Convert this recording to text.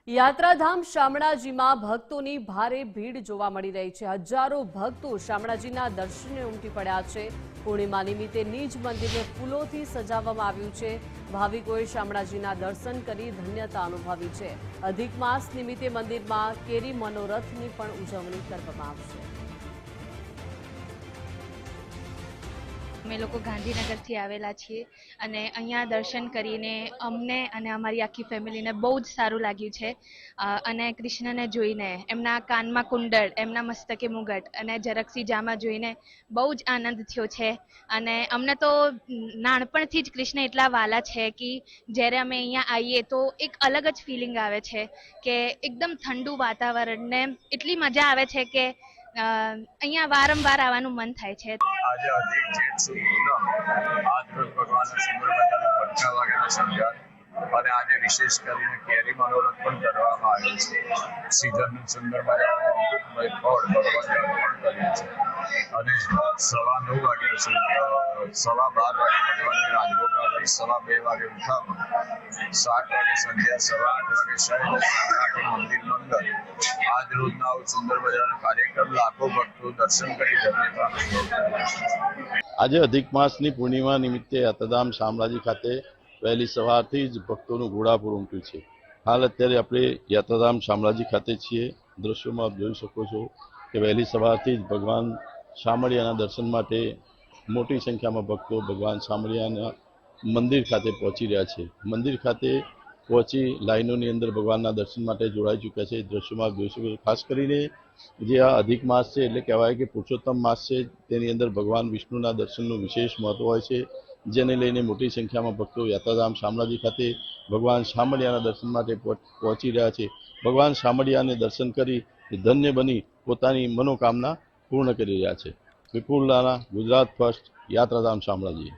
યાત્રાધામ શામળાજીમાં ભક્તોની ભારે ભીડ જોવા મળી રહી છે। હજારો ભક્તો શામળાજીના દર્શને ઉમટી પડ્યા છે। પૂર્ણિમા નિમિત્તે નિજ મંદિરને ફૂલોથી સજાવવામાં આવ્યું છે। ભાવિકોએ શામળાજીના દર્શન કરી ધન્યતા અનુભવી છે। અધિક માસ નિમિત્તે મંદિરમાં કેરી મનોરથની પણ ઉજવણી કરવામાં આવશે। અમે લોકો ગાંધીનગરથી આવેલા છીએ અને અહીંયા દર્શન કરીને અમને અને અમારી આખી ફેમિલીને બહુ જ સારું લાગ્યું છે અને કૃષ્ણને જોઈને એમના કાનમાં કુંડળ, એમના મસ્તકે મુગટ અને ઝરકસી જામા જોઈને બહુ જ આનંદ થયો છે। અને અમને તો નાનપણથી જ કૃષ્ણ એટલા વાલા છે કે જ્યારે અમે અહીંયા આવીએ તો એક અલગ જ ફિલિંગ આવે છે કે એકદમ ઠંડુ વાતાવરણ ને એટલી મજા આવે છે કે અહીંયા વારંવાર આવવાનું મન થાય છે। આજે અધિક જેઠ સુદ પૂનમ આજ રોજ ભગવાનના સુંદર મજાના ભટકા વાગ્યાનો શણગાર અને આજે વિશેષ કરીને કેરી મનોરથ પણ કરવામાં આવ્યો છે। સિઝનનું સુંદર મજાનું અમૃતમય ફળ ભગવાનને અર્પણ કરીએ છીએ અને સવા 9 વાગ્યા સુધી સવા 12 વાગે ભગવાનની રાજભોગ આપી સવા 2 વાગે ઉઠાવવા 7 વાગે સંધ્યા સવા 8 વાગે શયન 7 વાગે મંદિરનો અંદર આજ રોજના સુંદર મજાનો કાર્યક્રમ લાખો ભક્તો દર્શન કરી ધન્યતા અનુભવે। આજે અધિક માસની પૂર્ણિમા નિમિત્તે યાત્રાધામ શામળાજી ખાતે વહેલી સવારથી જ ભક્તોનું ઘોડાપૂર ઉમટ્યું છે। હાલ અત્યારે આપણે યાત્રાધામ શામળાજી ખાતે છીએ। દ્રશ્યોમાં આપ જોઈ શકો છો કે વહેલી સવારથી જ ભગવાન શામળિયાના દર્શન માટે મોટી સંખ્યામાં ભક્તો ભગવાન શામળિયાના મંદિર ખાતે પહોંચી રહ્યા છે। મંદિર ખાતે પહોંચી લાઈનોની અંદર ભગવાનના દર્શન માટે જોડાઈ ચૂક્યા છે। દ્રશ્યોમાં આપ જોઈ શકો છો। ખાસ કરીને જે આ અધિક માસ છે એટલે કહેવાય કે પુરુષોત્તમ માસ છે, તેની અંદર ભગવાન વિષ્ણુના દર્શનનું વિશેષ મહત્વ હોય છે, જેને લઈને મોટી સંખ્યામાં ભક્તો યાત્રાધામ શામળાજી ખાતે ભગવાન શામળિયાના દર્શન માટે પહોંચી રહ્યા છે। ભગવાન શામળિયાને દર્શન કરી ધન્ય બની પોતાની મનોકામના પૂર્ણ કરી રહ્યા છે। વિપુલ રાણા, ગુજરાત ફર્સ્ટ, યાત્રાધામ શામળાજી।